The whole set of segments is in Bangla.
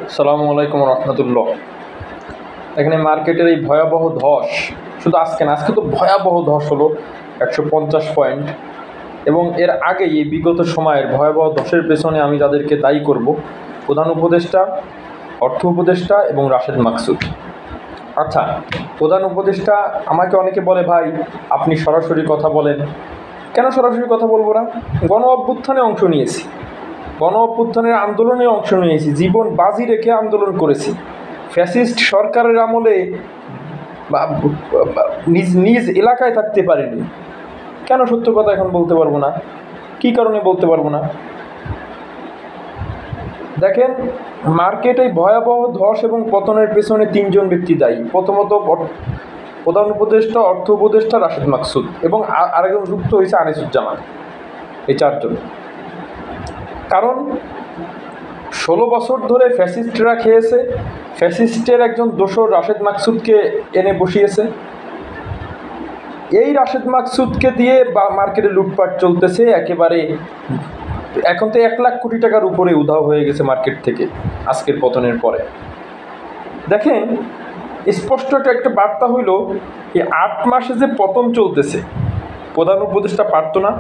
আসসালামু আলাইকুম রহমতুল্লাহ। এখানে মার্কেটের এই ভয়াবহ ধস, শুধু আজকে না, আজকে তো ভয়াবহ ধস হলো 150 পয়েন্ট। এবং এর আগে এই বিগত সময়ের ভয়াবহ ধসের পেছনে আমি যাদেরকে দায়ী করব, প্রধান উপদেষ্টা, অর্থ উপদেষ্টা এবং রাশেদ মাকসুদ। আচ্ছা, প্রধান উপদেষ্টা, আমাকে অনেকে বলে ভাই আপনি সরাসরি কথা বলেন। কেন সরাসরি কথা বলবো না? গণ অভ্যুত্থানে অংশ নিয়েছি, গণ অভ্যুত্থানের আন্দোলনে অংশ নিয়েছি, জীবন বাজি রেখে আন্দোলন করেছি। ফ্যাসিস্ট সরকারের আমলে নিজ নিজ এলাকায় থাকতে পারিনি। কেন সত্য কথা এখন বলতে পারবো না? কি কারণে বলতে পারবো না? দেখেন, মার্কেটে ভয়াবহ ধস এবং পতনের পেছনে তিনজন ব্যক্তি দায়ী। প্রথমত প্রধান উপদেষ্টা, অর্থ উপদেষ্টা, রাশেদ মাকসুদ এবং আরেকজন যুক্ত হয়েছে আনিসুজ্জামান। এই চারজন। কারণ 16 বছর ধরে ফ্যাসিস্টরা খেয়েছে, ফ্যাসিস্টের একজন দোসর রাশেদ মাকসুদকে এনে বসিয়েছে। এই রাশেদ মাকসুদকে দিয়ে মার্কেটে লুটপাট চলতেছে একেবারে। এখন তো 1 লাখ কোটি টাকার উপরে উধাও হয়ে গেছে মার্কেট থেকে আজকের পতনের পরে। দেখেন, স্পষ্ট একটা বার্তা হইল, এই 8 মাসে যে পতন চলতেছে, প্রধান উপদেষ্টা পারতো না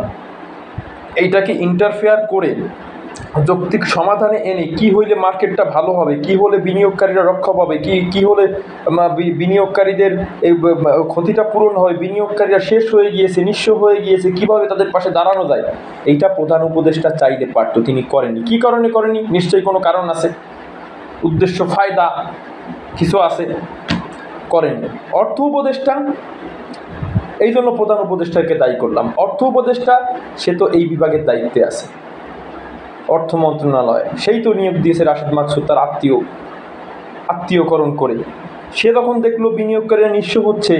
এইটাকে ইন্টারফেয়ার করে যৌক্তিক সমাধানে এনে কি হইলে মার্কেটটা ভালো হবে, কি হলে বিনিয়োগকারীরা রক্ষা পাবে, কি হলে বিনিয়োগকারীদের এই ক্ষতিটা পূরণ হয়, বিনিয়োগকারীরা শেষ হয়ে গিয়েছে, নিঃস্ব হয়ে গিয়েছে, কিভাবে তাদের পাশে দাঁড়ানো যায়, এইটা প্রধান উপদেষ্টা চাইলে পারতো, তিনি করেনি। কি কারণে করেনি? নিশ্চয়ই কোনো কারণ আছে, উদ্দেশ্য ফায়দা কিছু আছে, করেননি। অর্থ উপদেষ্টা, এই জন্য প্রধান উপদেষ্টাকে দায়ী করলাম। অর্থ উপদেষ্টা, সে তো এই বিভাগের দায়িত্বে আছে, অর্থ মন্ত্রণালয়, সেই তো নিয়োগ দিয়েছে রাশেদ মাকসুদ তার আত্মীয়করণ করে। সে তখন দেখলো বিনিয়োগকারীরা নিঃস্ব হচ্ছে,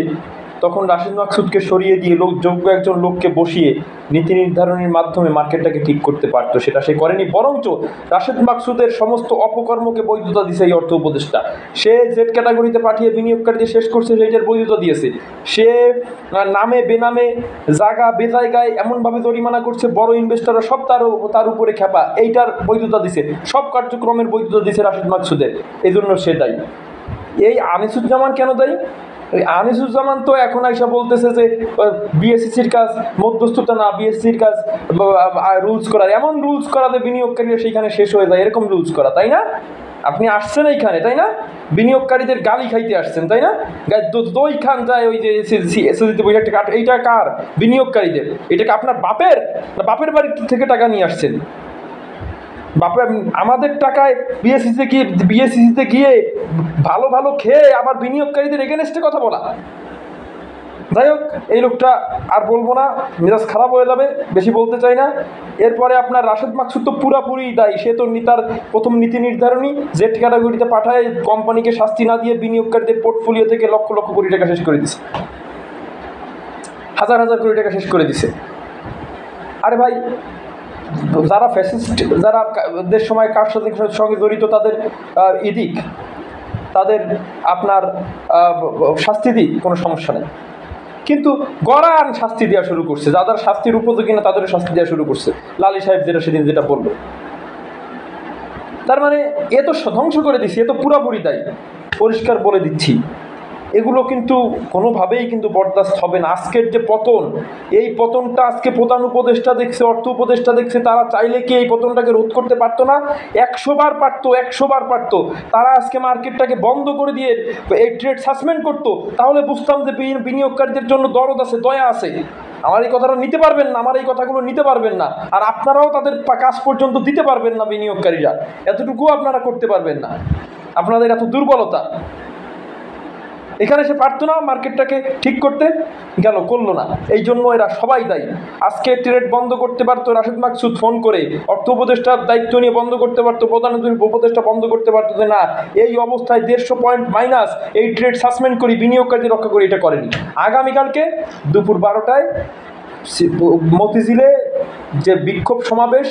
তখন রাশেদ মাকসুদকে সরিয়ে দিয়ে যোগ্য একজন লোককে বসিয়ে নীতি নির্ধারণের মাধ্যমে মার্কেটটাকে ঠিক করতে পারতো, সেটা সে করেনি। বরঞ্চ রাশেদ মাকসুদের সমস্ত অপকর্মকে বৈধতা দিয়েছে এই অর্থ উপদেষ্টা। সে জেড ক্যাটাগরিতে পাঠিয়ে বিনিয়োগকারীদের শেষ করছে, সেইটার বৈধতা দিয়েছে। সে নামে বেনামে জায়গা বেজায়গায় এমনভাবে জরিমানা করছে, বড় ইনভেস্টররা সব তার উপরে খেপা, এইটার বৈধতা দিছে, সব কার্যক্রমের বৈধতা দিছে রাশেদ মাকসুদের। এই জন্য সে দায়ী। এই আনিসুজ্জামান কেন দায়ী? আনিসুজ্জামান তো এখন আইসা বলতেছে যে বিএসসিসির কাজ মধ্যস্থতা না, বিএসসির কাজ রুলস করার, এমন রুলস করাতে বিনিয়োগকারীরা সেইখানে শেষ হয়ে যায়, এরকম রুলস করা, তাই না? আপনি আসছেন এইখানে, তাই না? বিনিয়োগকারীদের গালি খাইতে আসছেন, তাই না? দই খান যায় ওই যে এসএসসিতে বসে একটা, এইটা কার? বিনিয়োগকারীদের। এটাকে আপনার বাপের বাপের বাড়ি থেকে টাকা নিয়ে আসছেন? বাপের আমাদের টাকায় বিএসসিতে গিয়ে ভালো ভালো খেয়ে আবার বিনিয়োগকারীদের এগেনস্টে কথা বলা। যাই হোক, এই লোকটা আর বলবো না, মেজাজ খারাপ হয়ে যাবে, বেশি বলতে চাই না। এরপরে আপনার রাশেদ মাকসুদ তো পুরাপুরি দায়ী। সে তো তার প্রথম নীতি নির্ধারণী জেড ক্যাটাগরিতে পাঠায়, কোম্পানিকে শাস্তি না দিয়ে বিনিয়োগকারীদের পোর্টফোলিও থেকে লক্ষ লক্ষ কোটি টাকা শেষ করে দিছে, হাজার হাজার কোটি টাকা শেষ করে দিছে। আরে ভাই, যারা ফ্যাসিস্ট, যারা দেশ সময় কার সঙ্গে জড়িত, তাদের ইদিক, তাদের আপনার শাস্তি দিক, কোনো সমস্যা নেই। কিন্তু গড়ান শাস্তি দেওয়া শুরু করছে, যাদের শাস্তির উপযোগী না তাদেরও শাস্তি দেওয়া শুরু করছে। লালি সাহেব সেদিন যেটা বললো, তার মানে এ তো ধ্বংস করে দিচ্ছে, এ তো পুরাপুরি দায়ী, পরিষ্কার বলে দিচ্ছি। এগুলো কিন্তু কোনোভাবেই কিন্তু বরদাস্ত হবে না। আজকের যে পতন, এই পতনটা আজকে প্রধান উপদেষ্টা দেখছে, অর্থ উপদেষ্টা দেখছে। তারা চাইলে কি এই পতনটাকে রোধ করতে পারতো না? 100 বার পারতো, 100 বার পারতো। তারা আজকে মার্কেটটাকে বন্ধ করে দিয়ে এই ট্রেড সাসপেন্ড করতো, তাহলে বুঝতাম যে বিনিয়োগকারীদের জন্য দরদ আছে, দয়া আছে। আমার এই কথাটা নিতে পারবেন না, আমার এই কথাগুলো নিতে পারবেন না, আর আপনারাও তাদের কাজ পর্যন্ত দিতে পারবেন না। বিনিয়োগকারীরা এতটুকুও আপনারা করতে পারবেন না, আপনাদের এত দুর্বলতা। এখানে সে পারতো না মার্কেটটাকে ঠিক করতে, গেল করলো না, এই জন্য এরা সবাই দায়ী। আজকে ট্রেড বন্ধ করতে পারতো রাশেদ মাকসুদ ফোন করে, অর্থ উপদেষ্টার দায়িত্ব নিয়ে বন্ধ করতে পারতো, প্রধান উপদেষ্টা বন্ধ করতে পারতো, যে না এই অবস্থায় 150 পয়েন্ট মাইনাস, এই ট্রেড সাসপেন্ড করি, বিনিয়োগকারীদের রক্ষা করি, এটা করেনি। আগামীকালকে দুপুর 12টায় মতিঝিলে যে বিক্ষোভ সমাবেশ,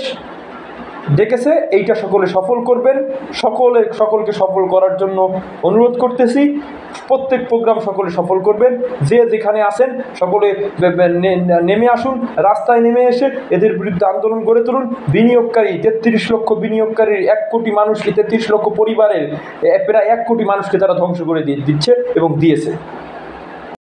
ডেকেছে, এইটা সকলে সফল করবেন। সকলকে সফল করার জন্য অনুরোধ করতেছি। প্রত্যেক প্রোগ্রাম সকলে সফল করবেন। যে যেখানে আসেন সকলে নেমে আসুন, রাস্তায় নেমে এসে এদের বিরুদ্ধে আন্দোলন গড়ে তুলুন। বিনিয়োগকারী 33 লক্ষ বিনিয়োগকারীর 1 কোটি মানুষকে, 33 লক্ষ পরিবারের প্রায় 1 কোটি মানুষকে তারা ধ্বংস করে দিচ্ছে এবং দিয়েছে।